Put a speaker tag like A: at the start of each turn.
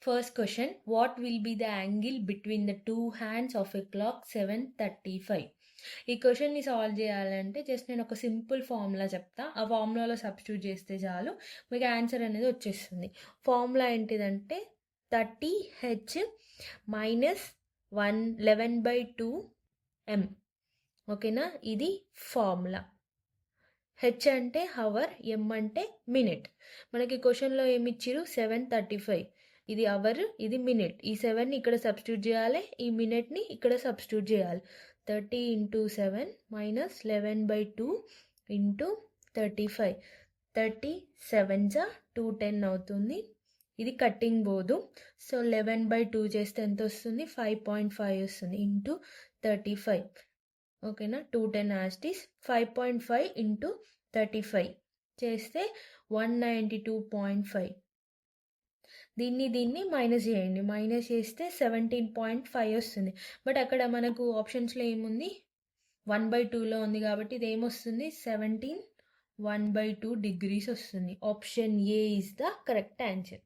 A: First question, what will be the angle between the two hands of a clock 7:35? ఈ క్వశ్చన్ని solve చేయాలంటే just నేను ఒక simple formula చెప్తా. ఆ ఫార్ములాలో సబ్స్టిట్యూట్ చేస్తే చాలు మీకు ఆన్సర్ అనేది వచ్చేస్తుంది. ఫార్ములా ఏంటిదంటే 30h మైనస్ 11/2 m. ఓకేనా, ఇది ఫార్ములా. హెచ్ అంటే హవర్, ఎం అంటే మినిట్. మనకి క్వశ్చన్లో ఏమి ఇచ్చిరు? 7:35. ఇది అవర్, ఇది మినిట్. ఈ 7ని ఇక్కడ సబ్స్టిట్యూట్ చేయాలి, ఈ మినిట్ని ఇక్కడ సబ్స్టిట్యూట్ చేయాలి. 30 × 7 మైనస్ 11/2 × 35. 30 7s 210 అవుతుంది. ఇది కట్టింగ్ పోదు. సో 11/2 చేస్తే ఎంత వస్తుంది? 5.5 వస్తుంది ఇంటూ 35. ఓకేనా, 210 యాజ్ ఇట్ ఈస్. 5.5 × 35 చేస్తే 192.5. దీన్ని మైనస్ చేయండి. మైనస్ చేస్తే 17.5 వస్తుంది. బట్ అక్కడ మనకు ఆప్షన్స్లో ఏముంది? 1/2లో ఉంది కాబట్టి ఇది ఏమొస్తుంది? 17 1/2 degrees వస్తుంది. Option A is the correct answer.